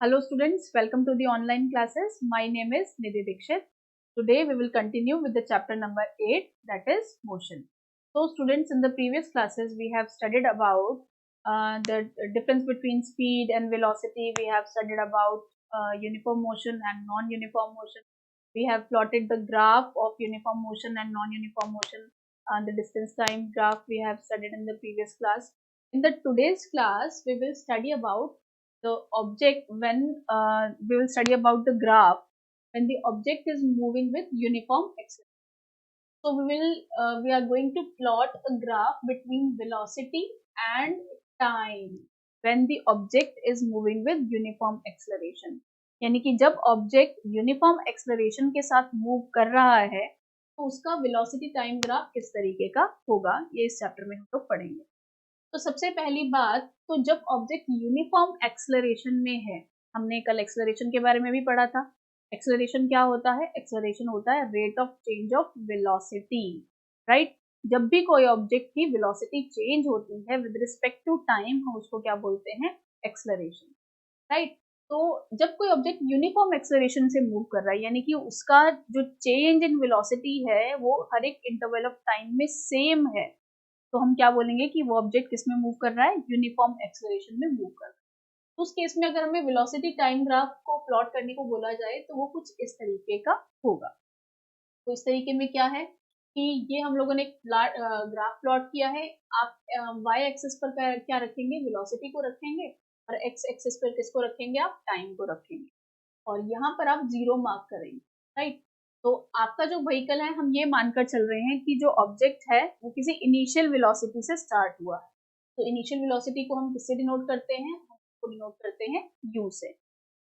Hello students, welcome to the online classes. My name is Nidhi Dikshit. Today we will continue with the chapter number 8, that is motion. So students, in the previous classes we have studied about the difference between speed and velocity. We have studied about uniform motion and non-uniform motion. We have plotted the graph of uniform motion and non-uniform motion, and the distance time graph we have studied in the previous class. In the today's class, we will study about the object when we will study about the graph when the object is moving with uniform acceleration. So we are going to plot a graph between velocity and time when the object is moving with uniform acceleration. यानी कि जब object uniform acceleration के साथ move कर रहा है तो उसका वेलोसिटी टाइम ग्राफ किस तरीके का होगा, ये इस चैप्टर में हम लोग पढ़ेंगे। तो सबसे पहली बात, तो जब ऑब्जेक्ट यूनिफॉर्म एक्सलरेशन में है, हमने कल एक्सलरेशन के बारे में भी पढ़ा था। एक्सलरेशन क्या होता है? एक्सलरेशन होता है rate of change of velocity, right. जब भी कोई ऑब्जेक्ट की वेलोसिटी चेंज होती है विद रिस्पेक्ट टू टाइम, हम उसको क्या बोलते हैं? Acceleration, right. तो जब कोई ऑब्जेक्ट यूनिफॉर्म एक्सलरेशन से मूव कर रहा है, यानी कि उसका जो चेंज इन वेलोसिटी है वो हर एक इंटरवल ऑफ टाइम में सेम है, तो हम क्या बोलेंगे कि वो ऑब्जेक्ट किस में मूव कर रहा है? यूनिफॉर्म एक्सलरेशन में मूव कर रहा है। तो उस केस में अगर हमें वेलोसिटी टाइम ग्राफ को प्लॉट करने को बोला जाए तो वो कुछ इस तरीके का होगा। तो इस तरीके में क्या है कि ये हम लोगों ने ग्राफ प्लॉट किया है। आप वाई एक्सिस पर क्या रखेंगे? वेलोसिटी को रखेंगे, और एक्स एक्सिस पर किसको रखेंगे? आप टाइम को रखेंगे, और यहाँ पर आप 0 मार्क करेंगे, राइट। तो आपका जो व्हीकल है, हम ये मानकर चल रहे हैं कि जो ऑब्जेक्ट है वो किसी इनिशियल वेलोसिटी से स्टार्ट हुआ है। तो इनिशियल वेलोसिटी को हम किससे डिनोट करते हैं? हम डिनोट करते हैं u से।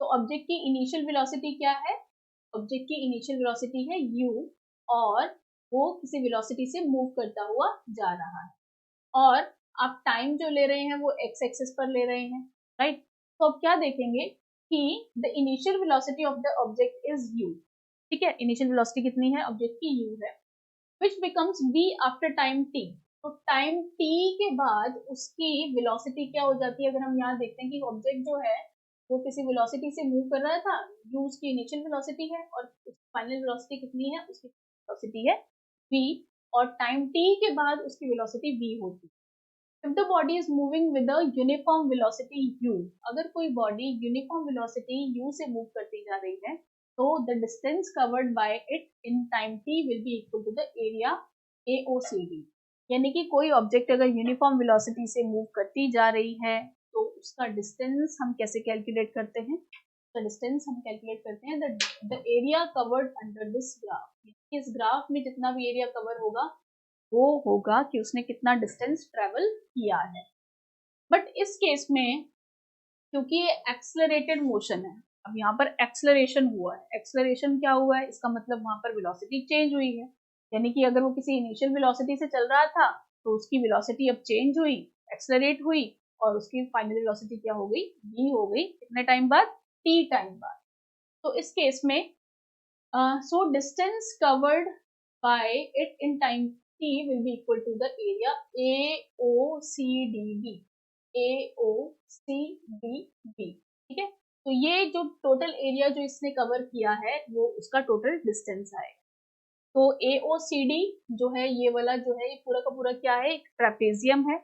तो ऑब्जेक्ट की इनिशियल वेलोसिटी क्या है? ऑब्जेक्ट की इनिशियल वेलोसिटी है u, और वो किसी वेलोसिटी से मूव करता हुआ जा रहा है, और आप टाइम जो ले रहे हैं वो x एक्सिस पर ले रहे हैं, राइट। तो अब क्या देखेंगे कि the initial velocity of the object is u, ठीक है। इनिशियल वेलोसिटी कितनी है? ऑब्जेक्ट की u है, which becomes v after time t। तो टाइम t के बाद उसकी वेलोसिटी क्या हो जाती है? अगर हम यहाँ देखते हैं कि ऑब्जेक्ट जो है वो किसी वेलोसिटी से मूव कर रहा था, u उसकी इनिशियल वेलोसिटी है, और फाइनल वेलोसिटी कितनी है? उसकी वेलोसिटी है v, और टाइम t के बाद उसकी वेलोसिटी v होती है। If the body is moving with a uniform velocity u, अगर कोई बॉडी यूनिफॉर्म वेलोसिटी u से मूव करती जा रही है, तो the distance covered by it in time t will be equal to the area AOCD। यानी कि कोई ऑब्जेक्ट अगर यूनिफॉर्म वेलोसिटी से मूव करती जा रही है तो उसका डिस्टेंस हम कैसे कैलकुलेट करते हैं? तो डिस्टेंस हम कैलकुलेट करते हैं the area covered under this graph. इस ग्राफ में जितना भी एरिया कवर होगा वो होगा कि उसने कितना डिस्टेंस ट्रेवल किया है। बट इस केस में क्योंकि ये एक्सेलरेटेड मोशन है, अब यहाँ पर एक्सेलरेशन हुआ है। एक्सेलरेशन क्या हुआ है? इसका मतलब वहां पर वेलोसिटी चेंज हुई है, यानी कि अगर वो किसी इनिशियल वेलोसिटी से चल रहा था तो उसकी वेलोसिटी अब चेंज हुई, एक्सेलरेट हुई, और उसकी फाइनल वेलोसिटी क्या हो गई? v हो गई। कितने टाइम बाद? t टाइम बाद। तो इस केस में so distance covered by it in time t will be equal to the area AOCDB, AOCDB, ठीक है। तो ये जो टोटल एरिया जो इसने कवर किया है वो उसका टोटल डिस्टेंस आएगा। तो AOCD जो है, ये वाला जो है, ये पूरा का पूरा क्या है? एक ट्रेपेजियम है।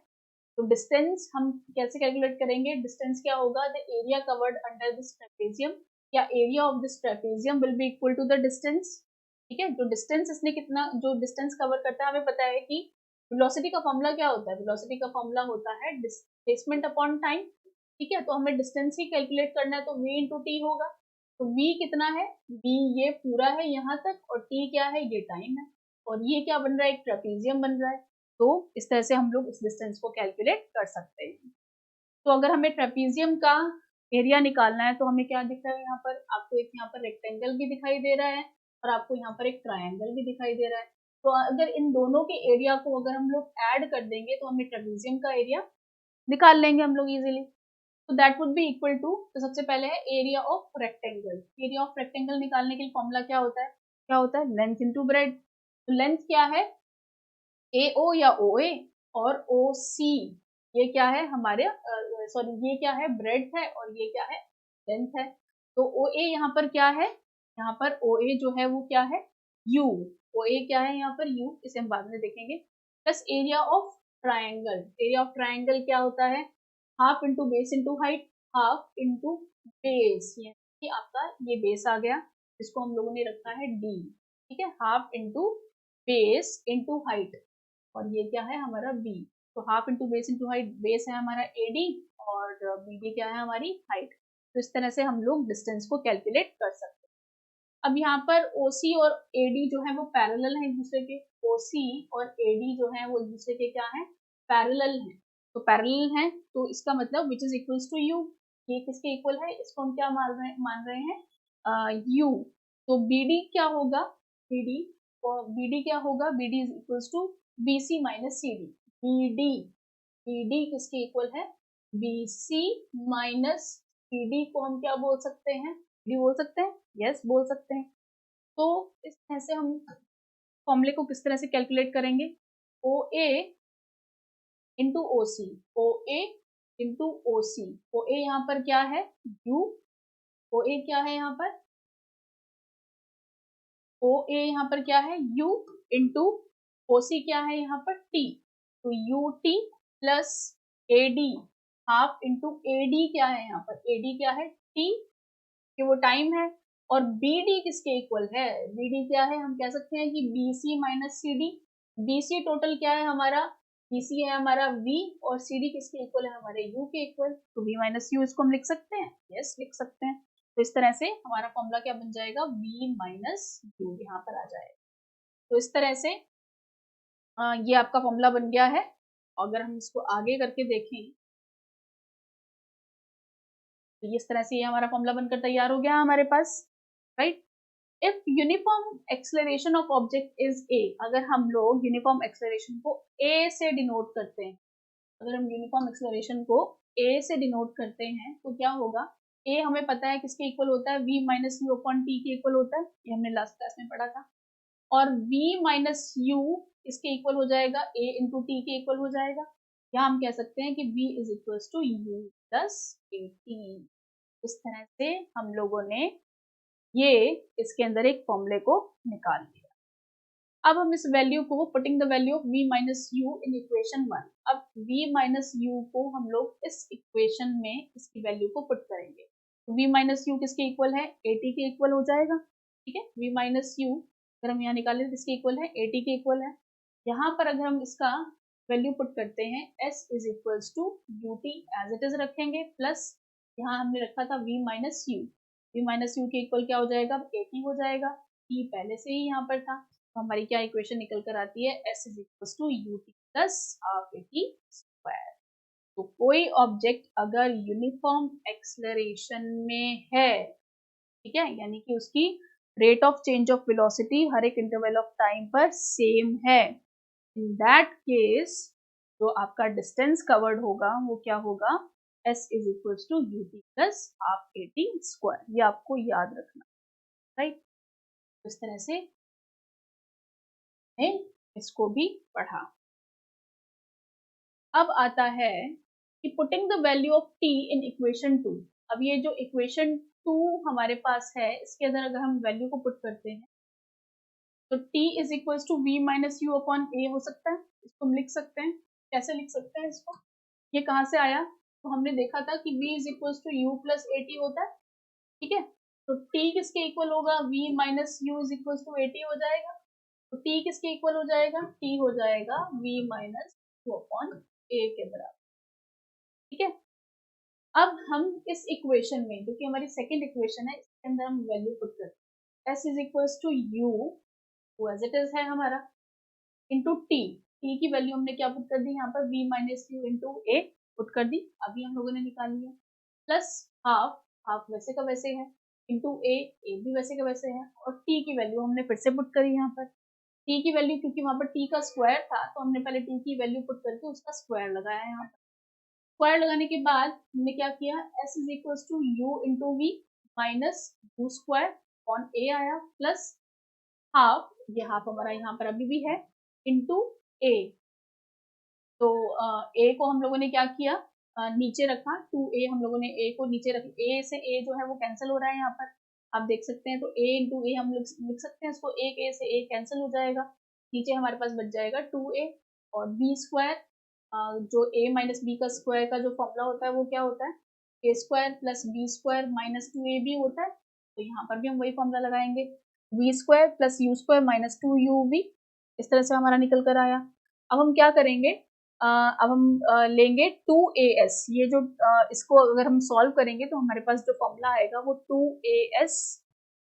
तो डिस्टेंस हम कैसे कैलकुलेट करेंगे? डिस्टेंस क्या होगा? The area covered under this trapezium या area of this trapezium will be equal to the distance, ठीक है। जो डिस्टेंस इसने कितना, जो डिस्टेंस कवर करता है, हमें पता है कि वेलोसिटी का फॉर्मूला क्या होता है? वेलोसिटी का फॉर्मूला होता है डिस्प्लेसमेंट अपॉन टाइम, ठीक है। तो हमें डिस्टेंस ही कैलकुलेट करना है, तो v इंटू टी होगा। तो v कितना है? v ये पूरा है यहाँ तक, और t क्या है? ये टाइम है, और ये क्या बन रहा है? एक ट्रेपेजियम बन रहा है। तो इस तरह से हम लोग इस डिस्टेंस को कैलकुलेट कर सकते हैं। तो अगर हमें ट्रेपेजियम का एरिया निकालना है तो हमें क्या दिख रहा है यहाँ पर? आपको एक यहाँ पर रेक्टेंगल भी दिखाई दे रहा है, और आपको यहाँ पर एक ट्रायंगल भी दिखाई दे रहा है। तो अगर इन दोनों के एरिया को अगर हम लोग ऐड कर देंगे तो हमें ट्रेपेजियम का एरिया निकाल लेंगे हम लोग इजीली। तो that would be equal to, तो सबसे पहले है area of rectangle. Area of rectangle निकालने के लिए फॉर्मूला क्या होता है? क्या होता है? Length into breadth. तो लेंथ क्या है? AO या OA, और OC ये क्या है हमारे, सॉरी ये क्या है? ब्रेड है, और ये क्या है? लेंथ है। तो ओ ए यहाँ पर क्या है, यहाँ पर ओ ए जो है वो क्या है, यू। ओ ए क्या है यहाँ पर, यू, इसे हम बाद में देखेंगे। Plus area of triangle, area of triangle क्या होता है, half into base into height, half into base, यानी आपका ये बेस आ गया, इसको हम लोगों ने रखा है डी, ठीक है, half into base into height, और ये क्या है हमारा बी। तो half into base into height, base है हमारा एडी और बी डी क्या है हमारी हाइट। तो इस तरह से हम लोग डिस्टेंस को कैलकुलेट कर सकते हैं। अब यहाँ पर OC और AD जो है वो पैरेलल है एक दूसरे के, OC और AD जो है वो एक दूसरे के क्या है, पैरेलल है। तो पैरेलल है तो इसका मतलब which is equals to U, ये किसके इक्वल है, इसको हम क्या मान रहे हैं यू। तो BD क्या होगा, BD, और BD क्या होगा, BD is equals to BC minus CD। BD, BD किसके इक्वल है, BC माइनस CD को हम क्या बोल सकते हैं, BD बोल सकते हैं, यस बोल सकते हैं। तो इस तरह से हम फॉर्मूले को किस तरह से कैलकुलेट करेंगे, OA into OC, OA into OC, OA यहाँ पर क्या है U, OA क्या है यहाँ पर, OA यहाँ पर क्या है U इंटू OC क्या है यहाँ पर T, तो UT plus AD, half into AD क्या है यहाँ पर, AD क्या है T, कि वो टाइम है। और BD किसके इक्वल है, BD क्या है, हम कह सकते हैं कि BC minus CD, BC total क्या है हमारा, BC है हमारा V, और CD किसके इक्वल है हमारे U के इक्वल, तो V माइनस U इसको हम लिख सकते हैं, यस लिख सकते हैं। तो इस तरह से हमारा फॉर्मूला क्या बन जाएगा, V माइनस U यहाँ पर आ जाएगा। तो इस तरह से ये आपका फॉर्मूला बन गया है। अगर हम इसको आगे करके देखें तो इस तरह से ये हमारा फॉर्मूला बनकर तैयार हो गया हमारे पास, right. If uniform acceleration of object is a, अगर हम लोग यूनिफॉर्म एक्सेलरेशन को ए से डिनोट करते हैं, अगर हम यूनिफॉर्म एक्सेलरेशन को ए से डिनोट करते हैं तो क्या होगा, ए हमें पता है किसके इक्वल होता है, v minus u upon T के इक्वल होता है, ये हमने लास्ट क्लास में पढ़ा था। और v माइनस यू इसके इक्वल हो जाएगा, a इंटू टी के इक्वल हो जाएगा, या हम कह सकते हैं कि v is equal to u plus a t. इस तरह से हम लोगों ने ये इसके अंदर एक फॉर्मूले को निकाल लिया। अब हम इस वैल्यू को, putting the value of v minus you in equation 1, अब v माइनस यू को हम लोग इस इक्वेशन में इसकी वैल्यू को पुट करेंगे। तो v माइनस यू किसके इक्वल है, 80 के इक्वल हो जाएगा, ठीक है। v माइनस यू अगर हम यहाँ निकालें तो किसके इक्वल है, 80 के इक्वल है। यहाँ पर अगर हम इसका वैल्यू पुट करते हैं, s is equals to ut as it is रखेंगे, प्लस यहाँ हमने रखा था v minus u, v minus u के इक्वल क्या हो जाएगा, 80 हो जाएगा, t पहले से ही यहाँ पर था। तो हमारी क्या इक्वेशन निकल कर आती है, s is equals to ut plus half a t square. तो कोई ऑब्जेक्ट अगर यूनिफॉर्म एक्सेलरेशन में है, ठीक है, यानी कि उसकी rate of change of velocity हर एक इंटरवल ऑफ टाइम पर सेम है, इन दैट केस जो आपका डिस्टेंस कवर्ड होगा वो क्या होगा, s is equals to ut plus half a t square, ये आपको याद रखना, राइट। इस तरह से इसको भी पढ़ा। अब आता है कि putting the value of t in equation 2। अब ये जो इक्वेशन 2 हमारे पास है, इसके अंदर अगर हम वैल्यू को पुट करते हैं तो t is equals to v minus u upon a हो सकता है, इसको हम लिख सकते हैं। कैसे लिख सकते हैं इसको, ये कहाँ से आया, तो हमने देखा था कि v is equals to u plus a t होता है, ठीक है। तो t किसके इक्वल होगा, v minus u is equals to a t हो जाएगा। तो t किसके इक्वल हो जाएगा, t हो जाएगा v माइनस यू अपॉन ए के बराबर, ठीक है। अब हम इस इक्वेशन में, जो कि हमारी सेकंड इक्वेशन है, इसके अंदर हम वैल्यू पुट करते हैं, s is equals to u as it is है हमारा, इंटू टी, टी की वैल्यू हमने क्या पुट कर दी यहाँ पर, v minus u into a put कर दी, अभी हम लोगों ने निकाल लिया, प्लस हाफ, हाफ वैसे का वैसे है, इंटू ए, ए भी वैसे का वैसे है, और t की वैल्यू हमने फिर से पुट करी यहाँ पर। t की वैल्यू क्योंकि वहां पर t का स्क्वायर था तो हमने पहले t की वैल्यू पुट करके उसका स्क्वायर लगाया यहाँ पर। स्क्वायर लगाने के बाद हमने क्या किया, s is equal to u into v minus u square on a आया, प्लस हाफ, ये हाफ हमारा यहाँ पर अभी भी है, इंटू ए। तो ए को हम लोगों ने क्या किया, नीचे रखा 2a, हम लोगों ने a को नीचे रख, a से a जो है वो कैंसिल हो रहा है यहाँ पर, आप देख सकते हैं। तो a इंटू ए हम लिख सकते हैं इसको, एक a से a कैंसिल हो जाएगा, नीचे हमारे पास बच जाएगा 2a। और b स्क्वायर, जो a माइनस बी का स्क्वायर का जो फॉर्मूला होता है वो क्या होता है, a square plus b square minus 2ab होता है। तो यहाँ पर भी हम वही फॉर्मूला लगाएंगे, v square plus you square minus 2uv, इस तरह से हमारा निकल कर आया। अब हम क्या करेंगे, अब हम लेंगे 2as, ये जो इसको अगर हम सॉल्व करेंगे तो हमारे पास जो फॉर्मूला आएगा वो 2as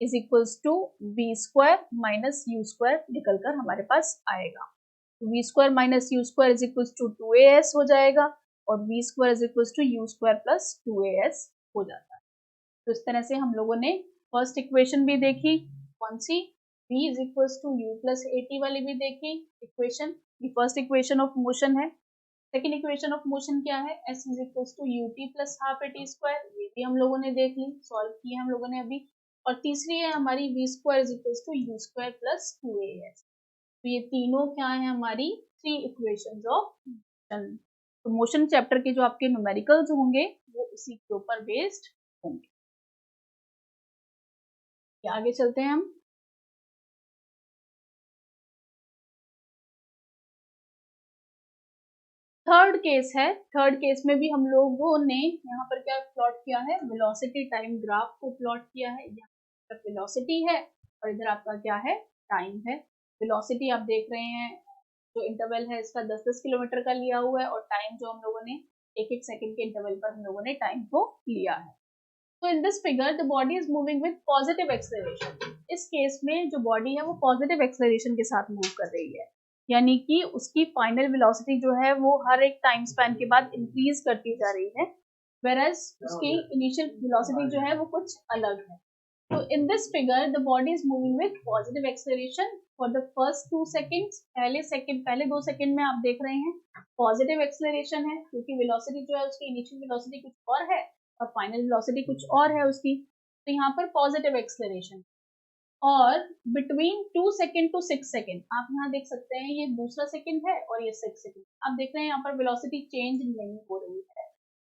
is equals to v square minus u square निकल कर हमारे पास आएगा। V square minus u square is equals to 2as हो जाएगा, और v square is equals to u square plus 2as हो जाता है। तो इस तरह से हम लोगों ने फर्स्ट इक्वेशन भी देखी, कौन सी, v is equals to u plus at वाली भी देखी इक्वेशन, ये फर्स्ट इक्वेशन ऑफ मोशन है। सेकेंड इक्वेशन ऑफ मोशन क्या है, s is equals to ut plus half at square, ये भी हम लोगों ने देख ली, सॉल्व की है हम लोगों ने अभी। और तीसरी है हमारी v square is equals to u square plus 2as। तो ये तीनों क्या है हमारी थ्री इक्वेशंस ऑफ मोशन। तो मोशन चैप्टर के जो आपके न्यूमेरिकल्स होंगे वो इसी के ऊपर बेस्ड होंगे। आगे चलते हैं हम। थर्ड केस है, थर्ड केस में भी हम लोगों ने यहाँ पर क्या प्लॉट किया है, वेलोसिटी टाइम ग्राफ को प्लॉट किया है। यहाँ पर वेलोसिटी है और इधर आपका क्या है, टाइम है। वेलोसिटी आप देख रहे हैं, जो इंटरवल है इसका 10-10 किलोमीटर का लिया हुआ है, और टाइम जो हम लोगों ने 1-1 सेकंड के इंटरवल पर हम लोगों ने टाइम को लिया है। तो in this figure the body is moving with positive acceleration. इस केस में जो बॉडी है वो पॉजिटिव एक्सेलरेशन के साथ मूव कर रही है, यानी कि उसकी फाइनल वेलोसिटी जो है वो हर एक टाइम स्पैन के बाद इंक्रीज करती जा रही है, whereas उसकी इनिशियल वेलोसिटी जो है वो कुछ अलग है। तो in this figure the body is moving with positive acceleration for the first 2 seconds. पहले 2 सेकंड में आप देख रहे हैं पॉजिटिव एक्सेलरेशन है, क्योंकि वेलोसिटी जो है उसकी इनिशियल वेलोसिटी कुछ और है और फाइनल वेलोसिटी कुछ और है उसकी, तो यहाँ पर पॉजिटिव एक्सेलरेशन। और बिटवीन 2 सेकंड टू 6 सेकंड आप यहाँ देख सकते हैं, ये दूसरा सेकंड है और ये 6 सेकंड, आप देख रहे हैं यहाँ पर वेलोसिटी चेंज नहीं हो रही है,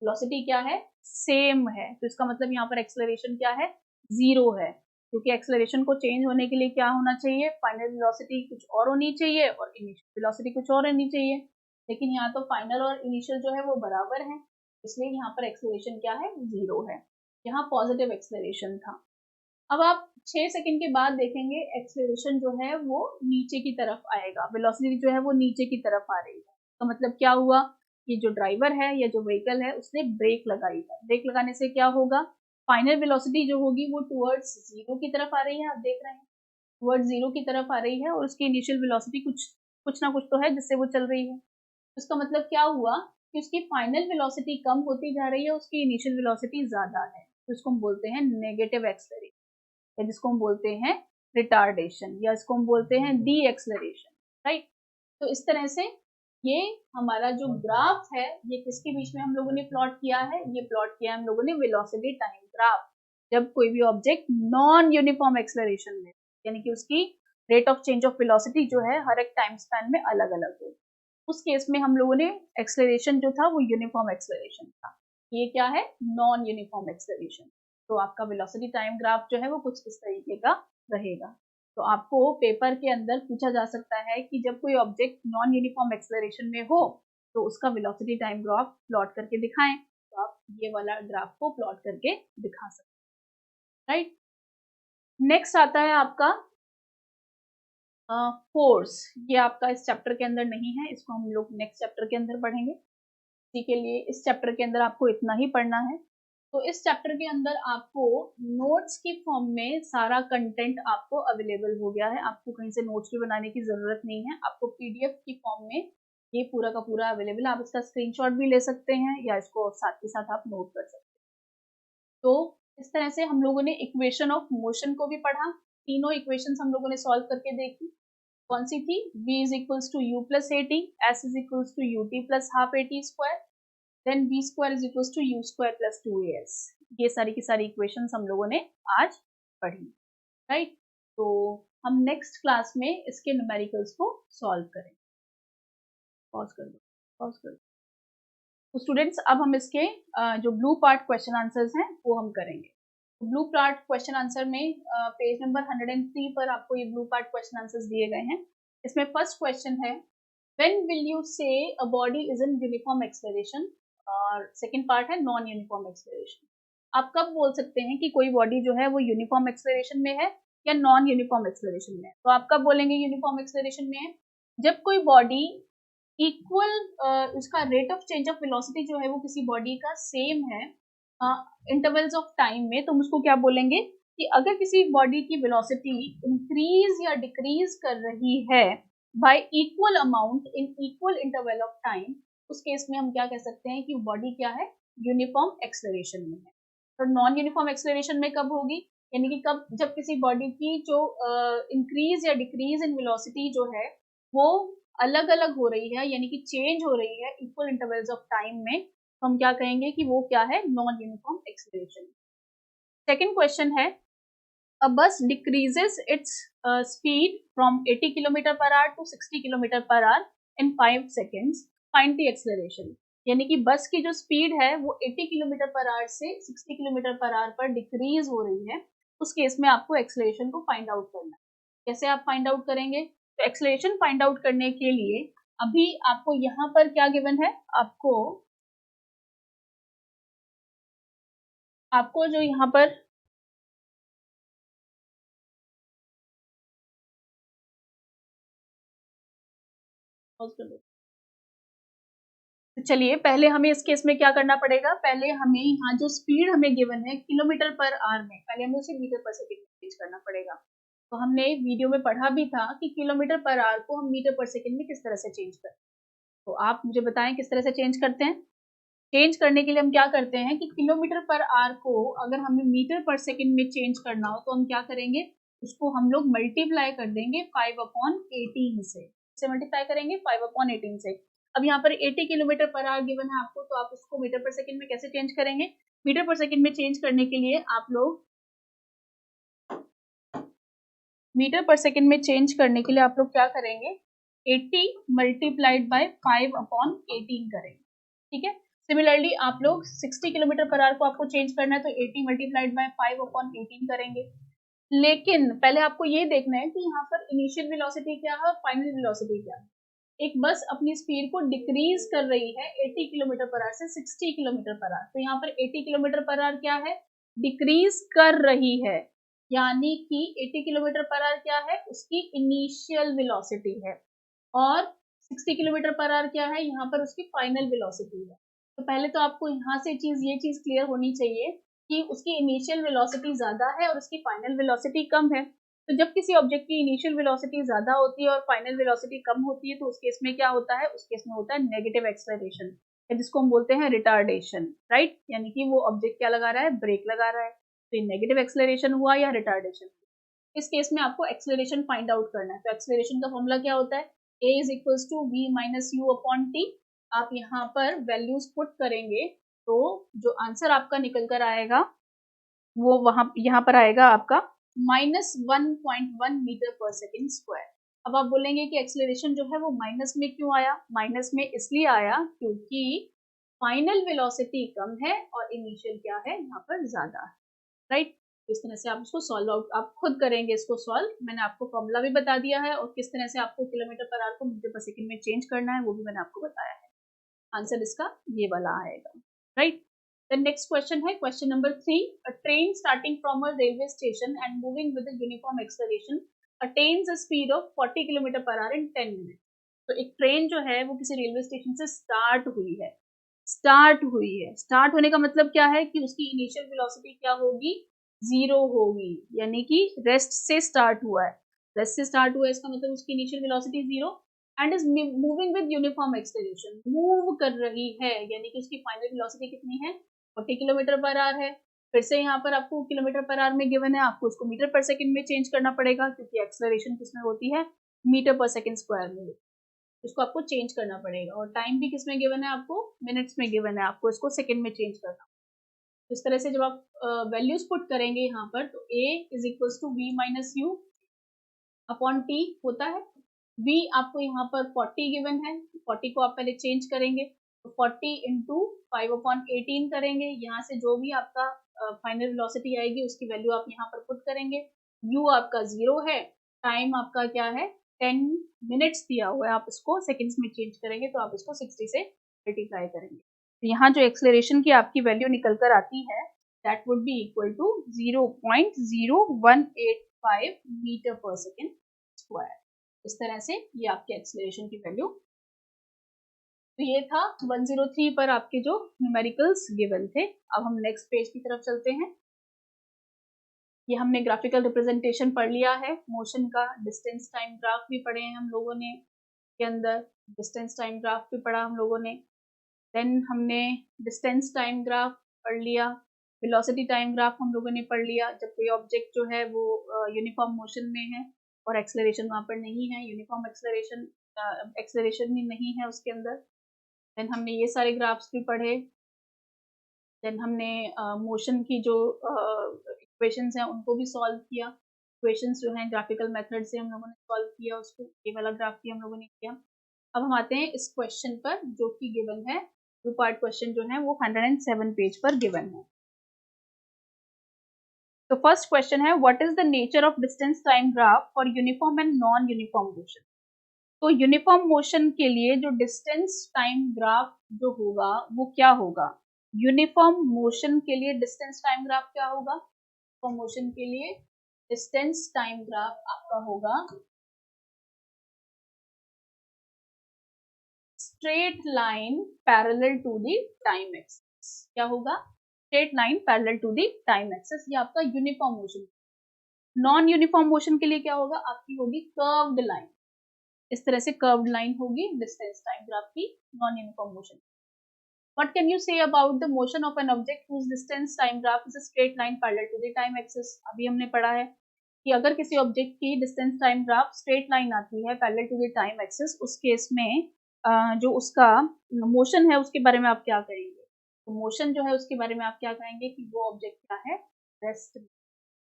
वेलोसिटी क्या है, सेम है। तो इसका मतलब यहाँ पर एक्सेलरेशन क्या है, जीरो है, क्योंकि एक्सेलरेशन को चेंज होने के लिए क्या होना चाहिए, फाइनल वेलोसिटी कुछ और होनी चाहिए और इनिशियल वेलोसिटी कुछ और होनी चाहिए, लेकिन यहाँ तो फाइनल और इनिशियल जो है वो बराबर है, इसलिए यहाँ पर एक्सेलरेशन क्या है, जीरो है। यहाँ पॉजिटिव एक्सेलरेशन था। अब आप 6 सेकंड के बाद देखेंगे एक्सेलरेशन जो है वो नीचे की तरफ आएगा, वेलोसिटी जो है वो नीचे की तरफ आ रही है। तो मतलब क्या हुआ, ये जो ड्राइवर है या जो व्हीकल है उसने ब्रेक लगाई है, ब्रेक लगाने से क्या होगा, फाइनल वेलोसिटी जो होगी वो टुवर्ड्स जीरो की तरफ आ रही है, आप देख रहे हैं टुवर्ड्स जीरो की तरफ आ रही है, और उसकी इनिशियल वेलोसिटी कुछ ना कुछ तो है जिससे वो चल रही है। इसका मतलब क्या हुआ कि उसकी फाइनल वेलोसिटी कम होती जा रही है, उसकी इनिशियल वेलोसिटी ज्यादा है, तो इसको हम बोलते हैं नेगेटिव एक्सेलरेशन, या जिसको हम बोलते हैं रिटार्डेशन, या इसको हम बोलते हैं डी एक्सेलरेशन, राइट। तो इस तरह से ये हमारा जो ग्राफ है ये किसके बीच में हम लोगों ने प्लॉट किया है, ये प्लॉट किया है हम लोगों ने वेलोसिटी टाइम ग्राफ, जब कोई भी ऑब्जेक्ट नॉन यूनिफॉर्म एक्सेलरेशन में, यानी कि उसकी rate of change of velocity जो है हर एक टाइम स्पैन में अलग अलग हो, उस केस में हम लोगों ने एक्सेलरेशन जो था वो यूनिफॉर्म एक्सेलरेशन था। ये क्या है, नॉन यूनिफॉर्म एक्सेलरेशन। तो आपका वेलोसिटी टाइम ग्राफ जो है वो कुछ इस तरीके का रहेगा। तो आपको पेपर के अंदर पूछा जा सकता है कि जब कोई ऑब्जेक्ट नॉन यूनिफॉर्म एक्सेलरेशन में हो तो उसका वेलोसिटी टाइम ग्राफ प्लॉट करके दिखाएं, तो आप ये वाला ग्राफ को प्लॉट करके दिखा सकते हैं, राइट। नेक्स्ट आता है आपका फोर्स, ये आपका इस चैप्टर के अंदर नहीं है, इसको हम लोग नेक्स्ट चैप्टर के अंदर पढ़ेंगे। इसी के लिए इस चैप्टर के अंदर आपको इतना ही पढ़ना है। तो इस चैप्टर के अंदर आपको नोट्स की फॉर्म में सारा कंटेंट आपको अवेलेबल हो गया है, आपको कहीं से नोट्स भी बनाने की जरूरत नहीं है, आपको पीडीएफ की फॉर्म में ये पूरा का पूरा अवेलेबल है, आप इसका स्क्रीनशॉट भी ले सकते हैं या इसको साथ के साथ आप नोट कर सकते हैं। तो इस तरह से हम लोगों ने इक्वेशन ऑफ मोशन को भी पढ़ा, तीनों इक्वेशंस हम लोगों ने सॉल्व करके देखी। कौन सी थी, v is equals to u plus a t, s is equals to u t plus half a t square, then v square is equals to u square plus 2as। ये सारी की सारी इक्वेशंस हम लोगों ने आज पढ़ी, राइट। तो हम नेक्स्ट क्लास में इसके न्यूमेरिकल्स को सॉल्व करेंगे। पॉज कर दो, पॉज कर दो। तो स्टूडेंट्स अब हम इसके जो ब्लू पार्ट क्वेश्चन आंसर्स हैं वो हम करेंगे। तो ब्लू पार्ट क्वेश्चन आंसर में पेज नंबर 103 पर आपको ये ब्लू पार्ट क्वेश्चन आंसर्स दिए गए हैं। इसमें फर्स्ट क्वेश्चन है व्हेन विल यू से a body is in uniform acceleration, और सेकंड पार्ट है नॉन यूनिफॉर्म एक्सेलरेशन। आप कब बोल सकते हैं कि कोई बॉडी जो है वो यूनिफॉर्म एक्सेलरेशन में है या नॉन यूनिफॉर्म एक्सेलरेशन में है? तो आप कब बोलेंगे यूनिफॉर्म एक्सेलरेशन में है? जब कोई बॉडी इक्वल उसका rate of change of velocity जो है वो किसी बॉडी का सेम है इंटरवल्स ऑफ टाइम में, तो हम उसको क्या बोलेंगे कि अगर किसी बॉडी की वेलोसिटी इंक्रीज या डिक्रीज कर रही है by equal amount in equal interval of time, उस केस में हम क्या कह सकते हैं कि बॉडी क्या है, यूनिफॉर्म एक्सेलरेशन में है। तो नॉन यूनिफॉर्म एक्सेलरेशन में कब होगी, यानी कि कब, जब किसी बॉडी की जो इंक्रीज या डिक्रीज इन वेलोसिटी जो है वो अलग अलग हो रही है, यानी कि चेंज हो रही है इक्वल इंटरवल्स ऑफ टाइम में, तो हम क्या कहेंगे कि वो क्या है, non uniform acceleration. Second question है a bus decreases its speed from 80 km per hour to 60 km per hour in 5 seconds, find the acceleration। यानी कि बस की जो स्पीड है वो 80 किलोमीटर पर आवर से 60 किलोमीटर पर आवर पर डिक्रीज हो रही है, उस केस में आपको एक्सेलरेशन को फाइंड आउट करना है। कैसे आप फाइंड आउट करेंगे? तो एक्सेलरेशन फाइंड आउट करने के लिए अभी आपको यहाँ पर क्या गिवन है, आपको जो यहाँ पर तो चलिए पहले हमें इस केस में क्या करना पड़ेगा, पहले हमें यहाँ जो स्पीड हमें गिवन है किलोमीटर पर आवर में, पहले हमें उसे मीटर पर सेकंड में चेंज करना पड़ेगा। तो हमने वीडियो में पढ़ा भी था कि किलोमीटर पर आवर को हम मीटर पर सेकंड में किस तरह से चेंज करते हैं। तो आप मुझे बताएं किस तरह से चेंज करते हैं। चेंज करने के लिए हम क्या करते हैं कि किलोमीटर पर आवर को अगर हमें मीटर पर सेकंड में चेंज करना हो तो हम क्या करेंगे, उसको हम लोग मल्टीप्लाई कर देंगे 5/18 से मल्टीप्लाई करेंगे 5/18 से। अब यहाँ पर 80 किलोमीटर पर आवर गिवन है आपको, तो आप उसको मीटर पर सेकंड में कैसे चेंज करेंगे? मीटर पर सेकंड में चेंज करने के लिए आप लोग मीटर पर सेकंड में चेंज करने के लिए आप लोग क्या करेंगे, 80 मल्टीप्लाइड बाय 5/18 करेंगे। ठीक है, सिमिलरली आप लोग 60 किलोमीटर पर आवर को आपको चेंज करना है तो 80 मल्टीप्लाइड बाय 5/18 करेंगे। लेकिन पहले आपको ये देखना है कि यहाँ पर इनिशियल वेलोसिटी क्या है और फाइनल वेलोसिटी क्या है। एक बस अपनी स्पीड को डिक्रीज कर रही है 80 किलोमीटर पर आवर से 60 किलोमीटर पर आवर, तो यहाँ पर 80 किलोमीटर पर आवर क्या है, डिक्रीज कर रही है, यानी कि 80 किलोमीटर पर आवर क्या है, उसकी इनिशियल वेलोसिटी है, और 60 किलोमीटर पर आवर क्या है, यहाँ पर उसकी फाइनल वेलोसिटी है। तो पहले तो आपको यहाँ से ये चीज क्लियर होनी चाहिए कि उसकी इनिशियल वेलोसिटी ज्यादा है और उसकी फाइनल वेलोसिटी कम है। तो जब किसी ऑब्जेक्ट की इनिशियल वेलोसिटी ज्यादा होती है और फाइनल वेलोसिटी कम होती है तो उस केस में क्या होता है, उस केस में होता है नेगेटिव एक्सेलरेशन, जिसको हम बोलते हैं रिटार्डेशन, राइट। यानी कि वो ऑब्जेक्ट क्या लगा रहा है, ब्रेक लगा रहा है, तो ये नेगेटिव एक्सेलरेशन हुआ या रिटार्डेशन। इस केस में आपको एक्सेलरेशन फाइंड आउट करना है। तो एक्सेलरेशन का फॉर्मूला क्या होता है, a is equals to v minus u upon t. आप यहाँ पर वैल्यूज पुट करेंगे तो जो आंसर आपका निकल कर आएगा वो यहाँ पर आएगा आपका -1.1 मीटर पर सेकेंड स्क्वायर। अब आप बोलेंगे कि एक्सेलरेशन जो है वो माइनस में क्यों आया? माइनस में इसलिए आया क्योंकि फाइनल वेलोसिटी कम है और इनिशियल क्या है, यहाँ पर ज्यादा है, राइट। इस तरह से आप इसको सॉल्व आउट आप खुद करेंगे इसको सॉल्व। मैंने आपको फॉर्मूला भी बता दिया है और किस तरह से आपको किलोमीटर पर आवर को मीटर पर सेकंड में चेंज करना है वो भी मैंने आपको बताया है। आंसर इसका ये वाला आएगा, राइट। The next question है question number 3. A train starting from a railway station and moving with a uniform acceleration attains a speed of 40 km per hour in 10 minutes. तो एक ट्रेन जो है वो किसी रेलवे स्टेशन से start हुई है। स्टार्ट होने का मतलब क्या है कि उसकी इनिशियल वेलोसिटी क्या होगी, 0 होगी, यानी कि रेस्ट से स्टार्ट हुआ है। रेस्ट से स्टार्ट हुआ है इसका मतलब उसकी initial velocity 0 and is moving with uniform acceleration, move कर रही है, यानी कि उसकी फाइनल वेलोसिटी कितनी है, 40 किलोमीटर पर आवर है। फिर से यहाँ पर आपको किलोमीटर पर आवर में गिवन है, आपको उसको मीटर पर सेकंड में चेंज करना पड़ेगा क्योंकि एक्सेलरेशन किसमें होती है, मीटर पर सेकंड स्क्वायर में। इसको आपको चेंज करना पड़ेगा और टाइम भी किसमें गिवन है, आपको मिनट्स में गिवन है, आपको इसको सेकंड में चेंज करना। इस तरह से जब आप वैल्यूज पुट करेंगे यहाँ पर तो a is equals to v minus u upon t होता है। v आपको यहाँ पर 40 गिवन है, 40 को आप पहले चेंज करेंगे तो 40 इंटू 5/18 करेंगे। यहाँ से जो भी आपका फाइनल वेलोसिटी आएगी उसकी वैल्यू आप यहाँ पर पुट करेंगे। u आपका 0 है, टाइम आपका क्या है 10 मिनट्स दिया हुआ है, आप इसको सेकेंड्स में चेंज करेंगे तो आप इसको 60 से मल्टीप्लाई करेंगे। तो यहाँ जो एक्सेलरेशन की आपकी वैल्यू निकल कर आती है that would be equal to 0.0185 metre per second square. इस तरह से ये आपके एक्सेलरेशन की वैल्यू। तो ये था 103 पर आपके जो न्यूमेरिकल्स गिवन थे। अब हम नेक्स्ट पेज की तरफ चलते हैं। ये हमने ग्राफिकल रिप्रेजेंटेशन पढ़ लिया है मोशन का, डिस्टेंस टाइम ग्राफ भी पढ़े हैं हम लोगों ने, के अंदर डिस्टेंस टाइम ग्राफ भी पढ़ा हम लोगों ने। देन हमने डिस्टेंस टाइम ग्राफ पढ़ लिया, वेलोसिटी टाइम ग्राफ हम लोगों ने पढ़ लिया जब कोई ऑब्जेक्ट जो है वो यूनिफॉर्म मोशन में है और एक्सेलरेशन वहाँ पर नहीं है, यूनिफॉर्म एक्सेलरेशन भी नहीं है उसके अंदर। देन हमने ये सारे ग्राफ्स भी पढ़े। देन हमने मोशन की जो इक्वेशंस हैं उनको भी सॉल्व किया। इक्वेशंस जो हैं ग्राफिकल मेथड से हम लोगों ने सॉल्व किया उसको, ये वाला ग्राफ भी हम लोगों ने किया। अब हम आते हैं इस क्वेश्चन पर जो कि गिवन है, टू पार्ट क्वेश्चन जो है वो 107 पेज पर गिवन है। तो फर्स्ट क्वेश्चन है what is the nature of distance time graph for uniform and non uniform motion. तो यूनिफॉर्म मोशन के लिए जो डिस्टेंस टाइम ग्राफ जो होगा वो क्या होगा। यूनिफॉर्म मोशन के लिए डिस्टेंस टाइम ग्राफ क्या होगा, यूनिफॉर्म मोशन के लिए डिस्टेंस टाइम ग्राफ आपका होगा straight line parallel to the time axis. क्या होगा, straight line parallel to the time axis, ये आपका uniform motion. Non uniform motion के लिए क्या होगा, आपकी होगी कर्व्ड लाइन, इस तरह से कर्व्ड लाइन होगी डिस्टेंस टाइम ग्राफ की non uniform motion. What can you say about the motion of an object whose distance time graph is a straight line parallel to the time axis? अभी हमने पढ़ा है कि अगर किसी object की distance time graph straight line आती है parallel to the time axis, उस केस में जो उसका मोशन है उसके बारे में आप क्या करेंगे। तो मोशन जो है उसके बारे में आप क्या कहेंगे कि वो ऑब्जेक्ट क्या है, रेस्ट में,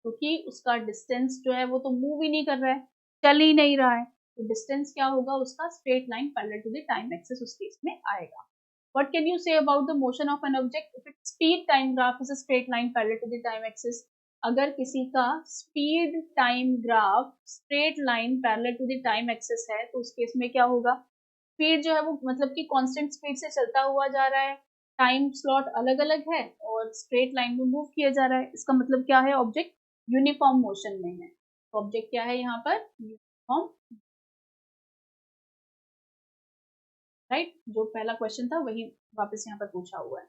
क्योंकि उसका डिस्टेंस जो है वो तो मूव ही नहीं कर रहा है, चल ही नहीं रहा है। तो डिस्टेंस क्या होगा उसका, straight line parallel to the time axis उस केस में आएगा। What can you say about the motion of an object if its speed time graph is a straight line parallel to the time axis? अगर किसी का speed time graph straight line parallel to the time axis है तो उस case में क्या होगा, speed जो है वो मतलब कि कांस्टेंट स्पीड से चलता हुआ जा रहा है, टाइम स्लॉट अलग अलग है और स्ट्रेट लाइन में मूव किया जा रहा है। इसका मतलब क्या है, ऑब्जेक्ट यूनिफॉर्म मोशन में है। ऑब्जेक्ट क्या है यहाँ पर, यूनिफॉर्म, राइट। जो पहला क्वेश्चन था वही वापस यहाँ पर पूछा हुआ है।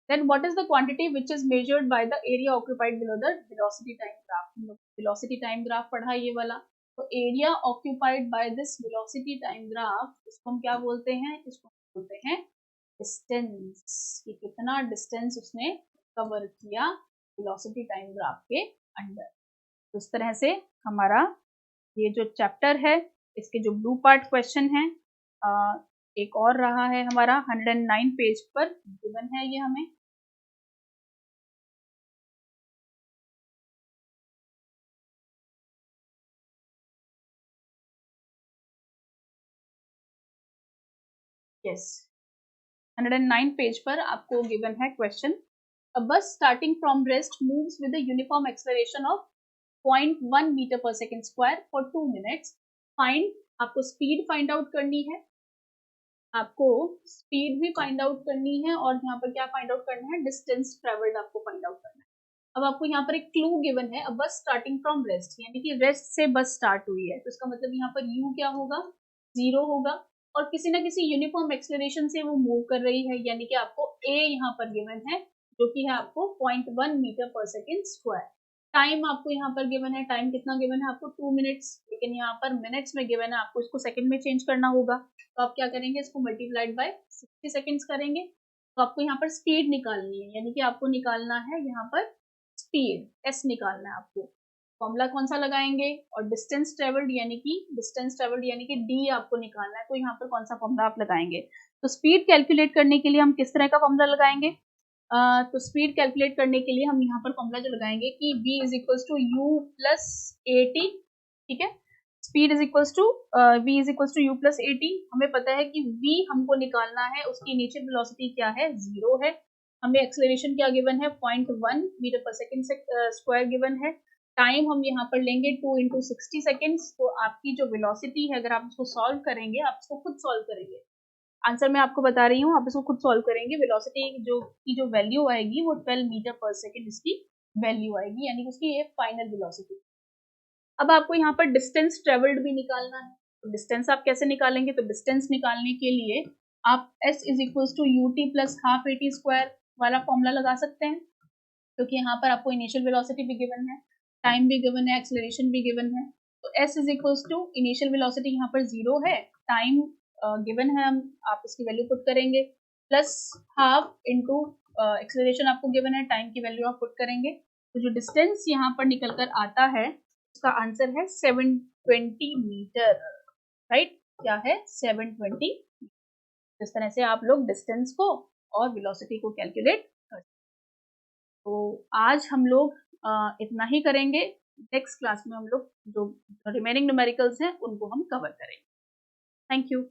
Then what is the quantity which is measured by the area occupied below the velocity time graph? हम लोग velocity time graph पढ़ा ये वाला। तो area occupied by this velocity time graph, इसको हम क्या बोलते हैं, इसको बोलते हैं distance, कि कितना distance उसने कवर किया velocity time graph के अंडर। तो इस तरह से हमारा ये जो चैप्टर है इसके जो ब्लू पार्ट क्वेश्चन है, एक और रहा है हमारा 109 पेज पर गिवन है ये हमें। यस 109 पेज पर आपको गिवन है question, a bus starting from rest moves with a uniform acceleration of 0.1 metre per second square for 2 minutes. Find, आपको स्पीड फाइंड आउट करनी है, आपको स्पीड भी फाइंड आउट करनी है और यहाँ पर क्या फाइंड आउट करना है, डिस्टेंस ट्रेवल्ड आपको फाइंड आउट करना है। अब आपको यहाँ पर एक क्लू गिवन है, अ बस स्टार्टिंग फ्रॉम रेस्ट, यानी कि रेस्ट से बस स्टार्ट हुई है, तो इसका मतलब यहाँ पर u क्या होगा, 0 होगा और किसी ना किसी यूनिफॉर्म एक्सेलरेशन से वो मूव कर रही है, यानी कि आपको a यहाँ पर गिवन है जो कि है आपको 0.1 metre per second square. Time आपको यहाँ पर गिवन है, टाइम कितना गिवन है आपको 2 मिनट्स, लेकिन यहाँ पर मिनट्स में गिवन है, आपको इसको सेकंड में चेंज करना होगा। तो आप क्या करेंगे, इसको मल्टीप्लाइड बाय 60 सेकेंड्स करेंगे। तो आपको यहाँ पर स्पीड निकालनी है, यानी कि आपको निकालना है यहाँ पर स्पीड, एस निकालना है आपको। फॉर्मूला कौन सा लगाएंगे, और डिस्टेंस ट्रेवल्ड यानी कि डी आपको निकालना है, तो यहाँ पर कौन सा फॉर्मूला आप लगाएंगे। तो स्पीड कैलकुलेट करने के लिए हम किस तरह का फॉर्मूला लगाएंगे, तो स्पीड कैलकुलेट करने के लिए हम यहाँ पर फॉर्मूला जो लगाएंगे कि v is equal to u plus a t, ठीक है। Speed is equals to v is equals to u plus a t. हमें पता है कि v हमको निकालना है, उसकी इनिशियल वेलोसिटी क्या है, 0 है। हमें एक्सेलरेशन क्या गिवन है, 0.1 metre per second square given है। टाइम हम यहाँ पर लेंगे 2 इंटू 60 सेकेंड्स। तो आपकी जो वेलोसिटी है, अगर आप इसको सॉल्व करेंगे, आप इसको खुद सॉल्व करेंगे, आंसर मैं आपको बता रही हूँ, आप इसको खुद सॉल्व करेंगे, वेलोसिटी जो वैल्यू आएगी वो 12 मीटर पर सेकेंड इसकी वैल्यू आएगी, यानी उसकी ये फाइनल वेलोसिटी। अब आपको यहाँ पर डिस्टेंस ट्रेवल्ड भी निकालना है। तो डिस्टेंस आप कैसे निकालेंगे, तो डिस्टेंस निकालने के लिए आप s is equals to u t plus half a t square वाला फॉर्मूला लगा सकते हैं, क्योंकि यहाँ पर आपको इनिशियल वेलोसिटी भी गिवन है, टाइम भी गिवन है, एक्सेलरेशन भी गिवन है। तो s is equals to initial velocity यहाँ पर 0 है, टाइम गिवन है, हम आप इसकी वैल्यू पुट करेंगे, प्लस हाफ इंटू एक्सेलरेशन आपको गिवन है, टाइम की वैल्यू आप पुट करेंगे। तो जो डिस्टेंस यहाँ पर निकल कर आता है उसका आंसर है 720 मीटर, राइट। क्या है, 720। इस तरह से आप लोग डिस्टेंस को और वेलोसिटी को कैलकुलेट कर। तो आज हम लोग इतना ही करेंगे। नेक्स्ट क्लास में हम लोग जो रिमेनिंग न्यूमेरिकल्स हैं उनको हम कवर करेंगे। Thank you.